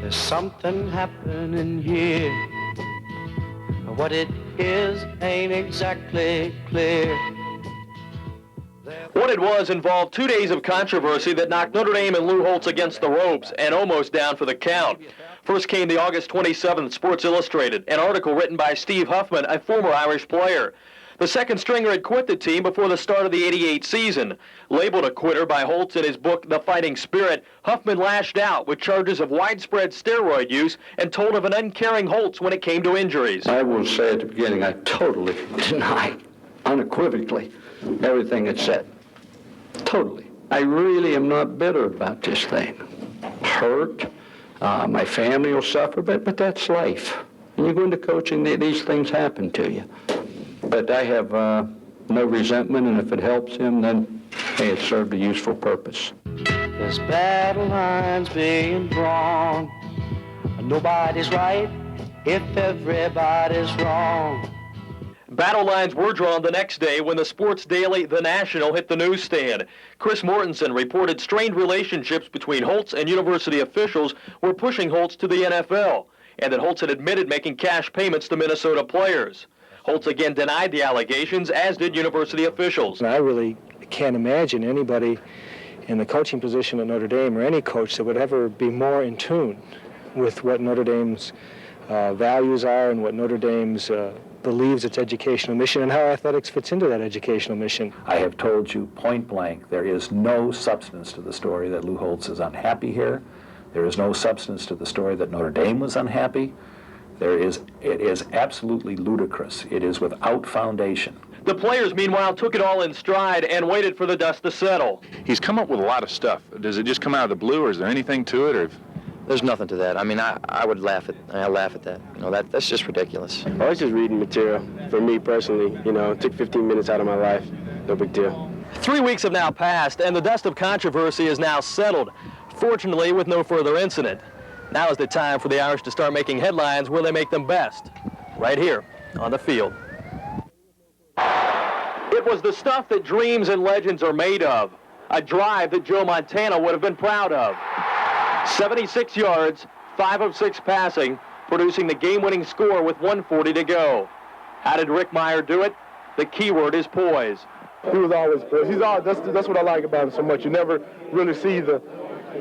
There's something happening here. What it is ain't exactly clear. What it was involved 2 days of controversy that knocked Notre Dame and Lou Holtz against the ropes and almost down for the count. First came the August 27th Sports Illustrated, an article written by Steve Huffman, a former Irish player. The second stringer had quit the team before the start of the '88 season. Labeled a quitter by Holtz in his book, The Fighting Spirit, Huffman lashed out with charges of widespread steroid use and told of an uncaring Holtz when it came to injuries. I will say at the beginning, I totally deny, unequivocally, everything it said. Totally. I really am not bitter about this thing. Hurt. My family will suffer, but that's life. When you go into coaching, these things happen to you. But I have no resentment, and if it helps him, then, hey, it served a useful purpose. There's battle lines being drawn. Nobody's right if everybody's wrong. Battle lines were drawn the next day when the sports daily The National hit the newsstand. Chris Mortensen reported strained relationships between Holtz and university officials were pushing Holtz to the NFL, and that Holtz had admitted making cash payments to Minnesota players. Holtz again denied the allegations, as did university officials. I really can't imagine anybody in the coaching position at Notre Dame, or any coach, that would ever be more in tune with what Notre Dame's values are and what Notre Dame's believes its educational mission and how athletics fits into that educational mission. I have told you point blank, there is no substance to the story that Lou Holtz is unhappy here. There is no substance to the story that Notre Dame was unhappy. It is absolutely ludicrous. It is without foundation. The players, meanwhile, took it all in stride and waited for the dust to settle. He's come up with a lot of stuff. Does it just come out of the blue, or is there anything to it? Or there's nothing to that. I mean, I would laugh at that. You know, that's just ridiculous. I was just reading material. For me personally, you know, it took 15 minutes out of my life. No big deal. 3 weeks have now passed, and the dust of controversy is now settled, fortunately with no further incident. Now is the time for the Irish to start making headlines where they make them best, right here on the field. It was the stuff that dreams and legends are made of, a drive that Joe Montana would have been proud of. 76 yards, 5 of 6 passing, producing the game-winning score with 1:40 to go. How did Rick Mirer do it? The key word is poise. He was always poised. That's what I like about him so much. You never really see the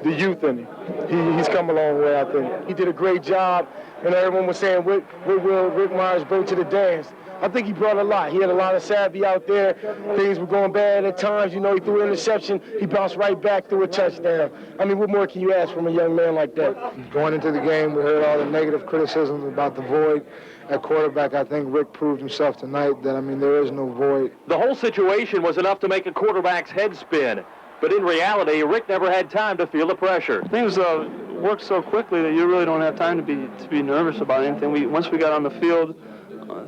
youth in him. He's come a long way, I think. He did a great job, and everyone was saying, what will Rick Mirer bring to the dance? I think he brought a lot. He had a lot of savvy out there. Things were going bad at times. You know, he threw an interception. He bounced right back, threw a touchdown. I mean, what more can you ask from a young man like that? Going into the game, we heard all the negative criticisms about the void. At quarterback, I think Rick proved himself tonight that, I mean, there is no void. The whole situation was enough to make a quarterback's head spin. But in reality, Rick never had time to feel the pressure. Things work so quickly that you really don't have time to be nervous about anything. Once we got on the field,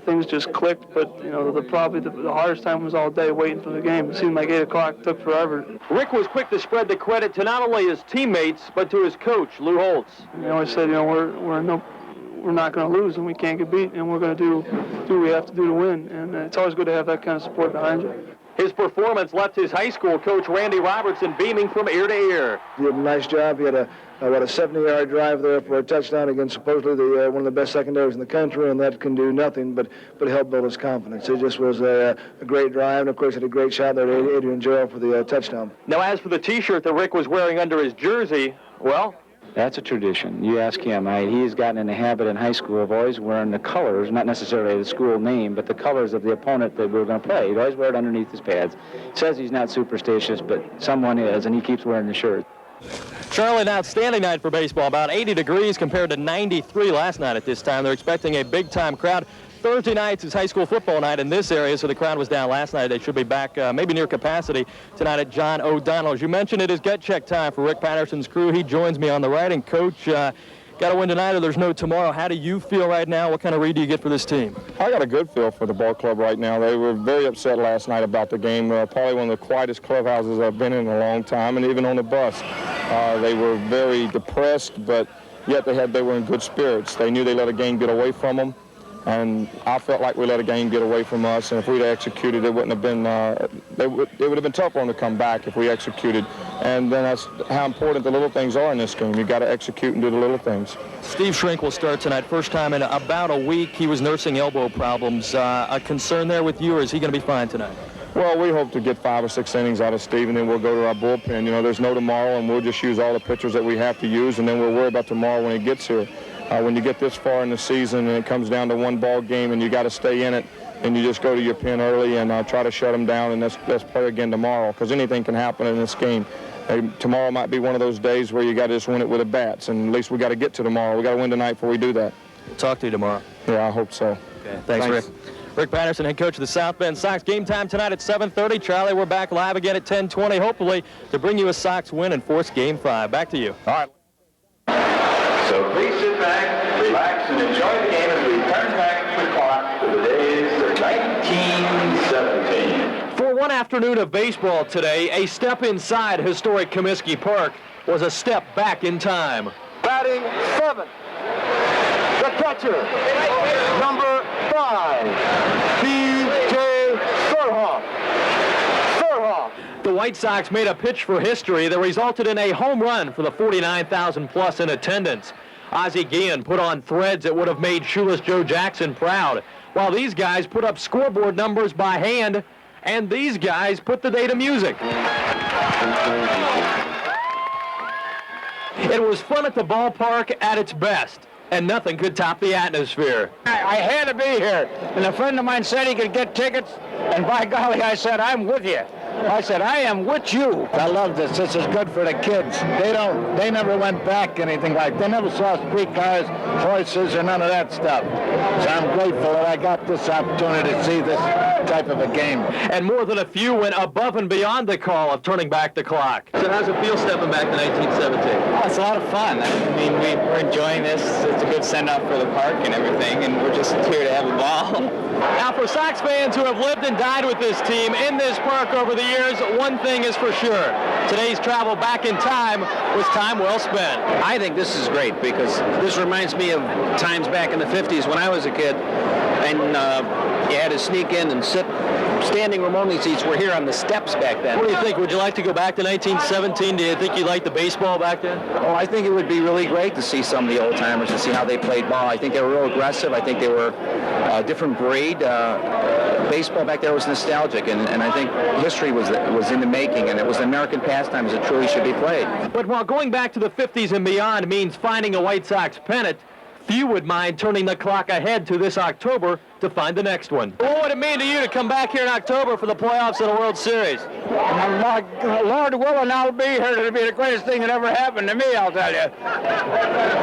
things just clicked. But you know, probably the hardest time was all day waiting for the game. It seemed like 8 o'clock took forever. Rick was quick to spread the credit to not only his teammates but to his coach, Lou Holtz. He always said, you know, we're not going to lose and we can't get beat, and we're going to do what we have to do to win. And it's always good to have that kind of support behind you. His performance left his high school coach, Randy Robertson, beaming from ear to ear. He had a nice job. He had a 70-yard drive there for a touchdown against supposedly one of the best secondaries in the country, and that can do nothing but help build his confidence. It just was a great drive, and of course, had a great shot there to Adrian Joel for the touchdown. Now, as for the T-shirt that Rick was wearing under his jersey, well, that's a tradition. You ask him. He's gotten in the habit in high school of always wearing the colors, not necessarily the school name, but the colors of the opponent that we're going to play. He'd always wear it underneath his pads. Says he's not superstitious, but someone is, and he keeps wearing the shirt. Charlie, an outstanding night for baseball. About 80 degrees compared to 93 last night at this time. They're expecting a big-time crowd. Thursday nights is high school football night in this area, so the crowd was down last night. They should be back maybe near capacity tonight at John O'Donnell. As you mentioned, it is gut check time for Rick Patterson's crew. He joins me on the right. And, Coach, got to win tonight or there's no tomorrow. How do you feel right now? What kind of read do you get for this team? I got a good feel for the ball club right now. They were very upset last night about the game. Probably one of the quietest clubhouses I've been in a long time, and even on the bus. They were very depressed, but yet they were in good spirits. They knew they let a game get away from them. And I felt like we let a game get away from us, and if we'd executed, it wouldn't have been, it would have been tough for them to come back if we executed. And then that's how important the little things are in this game. You've got to execute and do the little things. Steve Shrink will start tonight. First time in about a week. He was nursing elbow problems. A concern there with you, or is he going to be fine tonight? Well, we hope to get 5 or 6 innings out of Steve, and then we'll go to our bullpen. You know, there's no tomorrow, and we'll just use all the pitchers that we have to use, and then we'll worry about tomorrow when he gets here. When you get this far in the season and it comes down to one ball game and you got to stay in it, and you just go to your pen early and try to shut them down, and let's play again tomorrow, because anything can happen in this game. Tomorrow might be one of those days where you got to just win it with the bats, and at least we got to get to tomorrow. We got to win tonight before we do that. We'll talk to you tomorrow. Yeah, I hope so. Okay. Thanks, Rick. Rick Patterson, head coach of the South Bend Sox. Game time tonight at 7:30. Charlie, we're back live again at 10:20, hopefully to bring you a Sox win and force Game 5. Back to you. All right. So please sit back, relax, and enjoy the game as we turn back the clock to the days of 1917. For one afternoon of baseball today, a step inside historic Comiskey Park was a step back in time. Batting 7th, the catcher, number 5, P.J. Surhoff. The White Sox made a pitch for history that resulted in a home run for the 49,000 plus in attendance. Ozzie Guillen put on threads that would have made shoeless Joe Jackson proud, while these guys put up scoreboard numbers by hand, and these guys put the day to music. It was fun at the ballpark at its best, and nothing could top the atmosphere. I had to be here, and a friend of mine said he could get tickets, and by golly, I said, I'm with you. I said, I am with you. I love this. This is good for the kids. They never went back anything like that. They never saw streetcars, horses, or none of that stuff. So I'm grateful that I got this opportunity to see this type of a game. And more than a few went above and beyond the call of turning back the clock. So how's it feel stepping back to 1917? Oh, it's a lot of fun. I mean, we're enjoying this. It's a good send-off for the park and everything, and we're just here to have a ball. Now, for Sox fans who have lived and died with this team in this park over the years, one thing is for sure. Today's travel back in time was time well spent. I think this is great because this reminds me of times back in the 50s when I was a kid, and you had to sneak in and sit. Standing room only seats were here on the steps back then. What do you think? Would you like to go back to 1917? Do you think you liked the baseball back then? Oh, I think it would be really great to see some of the old-timers and see how they played ball. I think they were real aggressive. I think they were a different breed. Baseball back there was nostalgic, and I think history was in the making, and it was an American pastime as it truly should be played. But while going back to the 50s and beyond means finding a White Sox pennant, few would mind turning the clock ahead to this October to find the next one. What would it mean to you to come back here in October for the playoffs of the World Series? Lord willing, I'll be here. It'll be the greatest thing that ever happened to me, I'll tell you.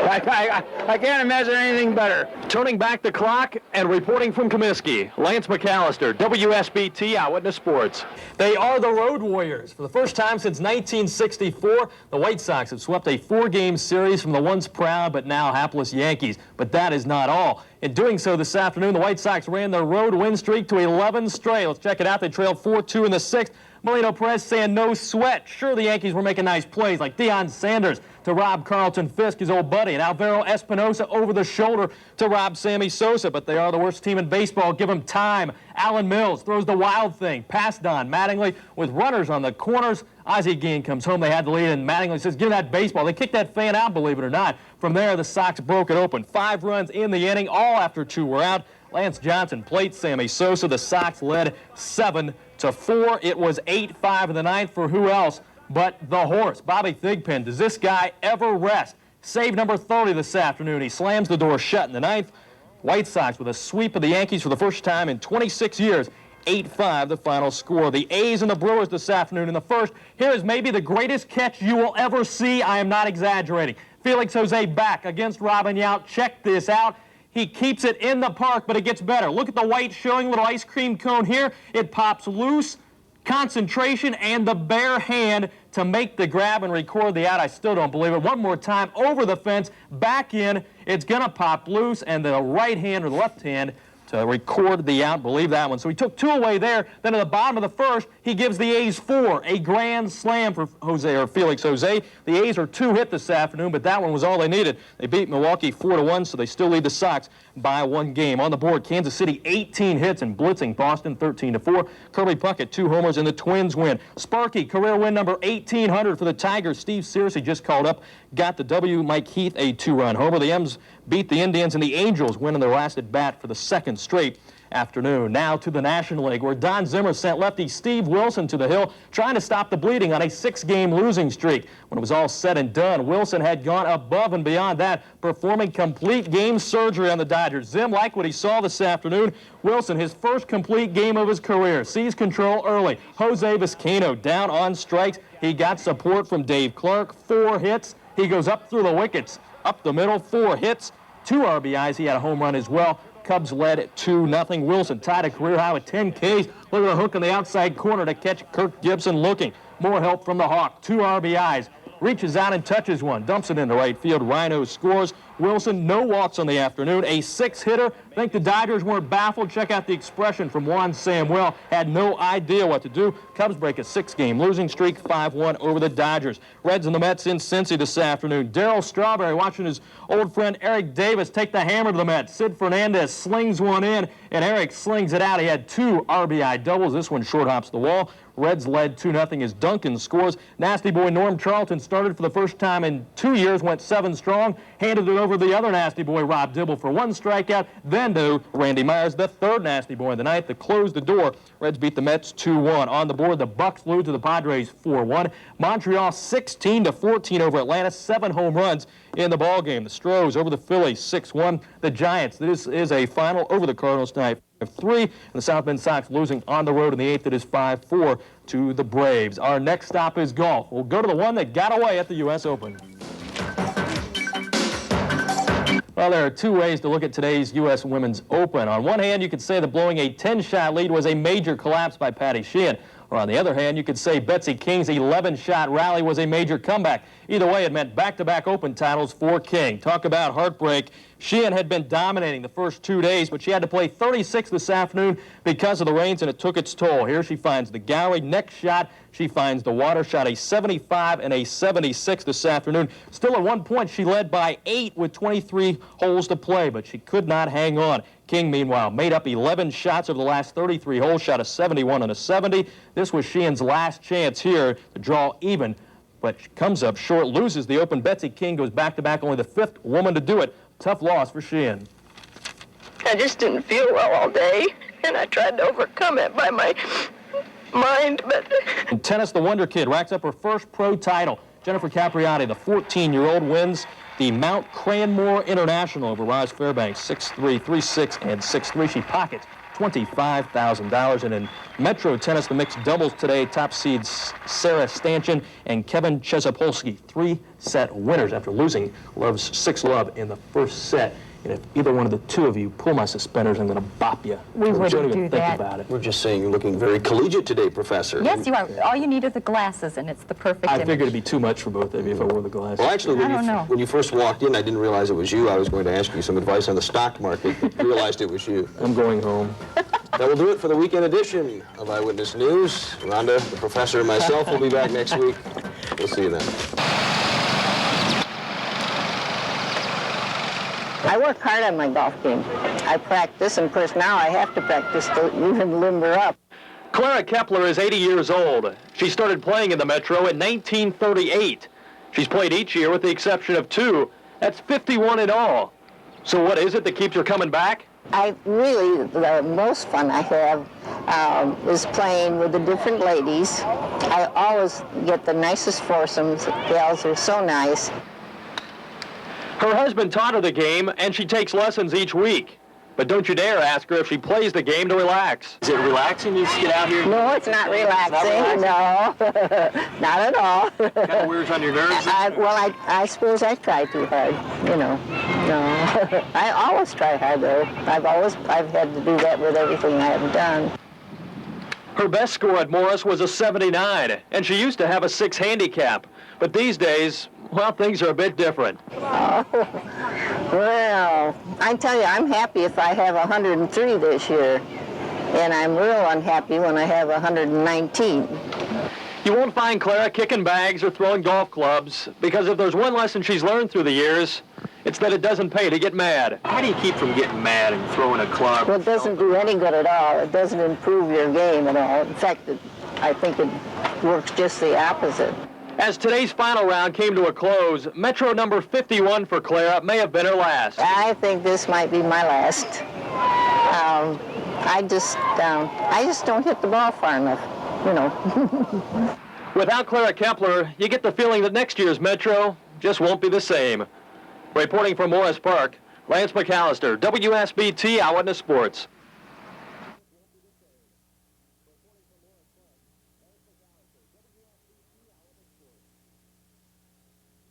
I can't imagine anything better. Turning back the clock and reporting from Comiskey, Lance McAlister, WSBT Eyewitness Sports. They are the Road Warriors. For the first time since 1964, the White Sox have swept a 4-game series from the once proud but now hapless Yankees. But that is not all. In doing so this afternoon, the White Sox ran their road win streak to 11 straight. Let's check it out. They trailed 4-2 in the 6th. Molino Perez saying no sweat. Sure, the Yankees were making nice plays like Deion Sanders to rob Carlton Fisk, his old buddy, and Alvaro Espinosa over the shoulder to rob Sammy Sosa. But they are the worst team in baseball. Give them time. Alan Mills throws the wild thing. Passed on. Mattingly with runners on the corners. Ozzie Guillen comes home. They had the lead, and Mattingly says, give that baseball. They kicked that fan out, believe it or not. From there, the Sox broke it open. 5 runs in the inning, all after 2 were out. Lance Johnson plates Sammy Sosa. The Sox led 7-4. It was 8-5 in the 9th for who else but the horse, Bobby Thigpen. Does this guy ever rest? Save number 30 this afternoon. He slams the door shut in the 9th. White Sox with a sweep of the Yankees for the first time in 26 years. 8-5 the final score. The A's and the Brewers this afternoon in the 1st. Here is maybe the greatest catch you will ever see. I am not exaggerating. Felix Jose back against Robin Yount. Check this out. He keeps it in the park, but it gets better. Look at the white showing, little ice cream cone here. It pops loose. Concentration and the bare hand to make the grab and record the out. I still don't believe it. One more time, over the fence, back in. It's going to pop loose, and the right hand or the left hand to record the out. Believe that one. So he took 2 away there. Then at the bottom of the first, he gives the A's 4. A grand slam for Felix Jose. The A's are 2 hit this afternoon, but that one was all they needed. They beat Milwaukee 4-1, so they still lead the Sox by 1 game. On the board, Kansas City 18 hits and blitzing Boston 13-4. Kirby Puckett 2 homers and the Twins win. Sparky career win number 1800 for the Tigers. Steve Searcy just called up, got the W. Mike Heath a 2-run homer. The M's beat the Indians, and the Angels win in their last at bat for the 2nd straight afternoon. Now to the National League, where Don Zimmer sent lefty Steve Wilson to the hill, trying to stop the bleeding on a 6-game losing streak. When it was all said and done, Wilson had gone above and beyond that, performing complete game surgery on the Dodgers. Zim liked what he saw this afternoon. Wilson, his first complete game of his career, seized control early. Jose Vizcaino down on strikes. He got support from Dave Clark. 4 hits. He goes up through the wickets, up the middle, 4 hits, 2 RBIs. He had a home run as well. Cubs led 2-0. Wilson tied a career high with 10 Ks. Look at the hook in the outside corner to catch Kirk Gibson looking. More help from the Hawk. 2 RBIs. Reaches out and touches one. Dumps it into right field. Rhino scores. Wilson, no walks on the afternoon. A 6-hitter. Think the Dodgers weren't baffled. Check out the expression from Juan Samuel. Had no idea what to do. Cubs break a 6-game losing streak, 5-1 over the Dodgers. Reds and the Mets in Cincy this afternoon. Darryl Strawberry watching his old friend Eric Davis take the hammer to the Mets. Sid Fernandez slings one in, and Eric slings it out. He had 2 RBI doubles. This one short hops the wall. Reds led 2-0 as Duncan scores. Nasty boy Norm Charlton started for the first time in 2 years, went 7 strong, handed it over to the other nasty boy, Rob Dibble, for 1 strikeout, then to Randy Myers, the 3rd nasty boy of the night, to close the door. Reds beat the Mets 2-1. On the board, the Bucks flew to the Padres 4-1. Montreal 16-14 over Atlanta, 7 home runs in the ballgame. The Stros over the Phillies 6-1. The Giants, this is a final over the Cardinals tonight. 3, and the South Bend Sox losing on the road in the 8th. It is 5-4 to the Braves. Our next stop is golf. We'll go to the one that got away at the U.S. Open. Well, there are 2 ways to look at today's U.S. Women's Open. On one hand, you could say that blowing a 10-shot lead was a major collapse by Patty Sheehan. Or on the other hand, you could say Betsy King's 11-shot rally was a major comeback. Either way, it meant back-to-back Open titles for King. Talk about heartbreak. Sheehan had been dominating the first 2 days, but she had to play 36 this afternoon because of the rains, and it took its toll. Here she finds the Gowrie. Next shot, she finds the water shot, a 75 and a 76 this afternoon. Still at one point, she led by 8 with 23 holes to play, but she could not hang on. King, meanwhile, made up 11 shots over the last 33 holes, shot a 71 and a 70. This was Sheehan's last chance here to draw even, but she comes up short, loses the Open. Betsy King goes back-to-back, only the 5th woman to do it. Tough loss for Sheehan. I just didn't feel well all day, and I tried to overcome it by my mind, but... In tennis, the Wonder Kid racks up her first pro title. Jennifer Capriati, the 14-year-old, wins the Mount Cranmore International over Roz Fairbanks, 6-3, 3-6, and 6-3. She pockets $25,000. And in Metro Tennis, the mixed doubles today, top seeds Sarah Stanchion and Kevin Chesapolsky, 3-set winners after losing 6-love in the first set. And if either one of the 2 of you pull my suspenders, I'm going to bop you. We wouldn't don't do even that. think about it. We're just saying you're looking very collegiate today, Professor. Yes, you are. All you need are the glasses, and it's the perfect I image. figured it'd be too much for both of you if I wore the glasses. Well, actually, when you first walked in, I didn't realize it was you. I was going to ask you some advice on the stock market, but you realized it was you. I'm going home. That will do it for the weekend edition of Eyewitness News. Rhonda, the Professor, and myself will be back next week. We'll see you then. I work hard on my golf game. I practice, and of course now I have to practice to even limber up. Clara Kepler is 80 years old. She started playing in the Metro in 1938. She's played each year with the exception of 2. That's 51 in all. So what is it that keeps her coming back? The most fun I have is playing with the different ladies. I always get the nicest foursomes. The gals are so nice. Her husband taught her the game, and she takes lessons each week. But don't you dare ask her if she plays the game to relax. Is it relaxing to get out here? No, it's not relaxing. No, not at all. Kind of wears on your nerves? I suppose I try too hard, you know. No, I always try hard, though. I've had to do that with everything I have done. Her best score at Morris was a 79, and she used to have a 6 handicap. But these days, well, things are a bit different. Oh, Well, I tell you, I'm happy if I have 103 this year, and I'm real unhappy when I have 119. You won't find Clara kicking bags or throwing golf clubs, because if there's one lesson she's learned through the years, it's that it doesn't pay to get mad. How do you keep from getting mad and throwing a club? Well, it doesn't do any good at all. It doesn't improve your game at all. In fact, I think it works just the opposite. As today's final round came to a close, Metro number 51 for Clara may have been her last. I think this might be my last. I just don't hit the ball far enough, you know. Without Clara Kepler, you get the feeling that next year's Metro just won't be the same. Reporting from Morris Park, Lance McAlister, WSBT Eyewitness Sports.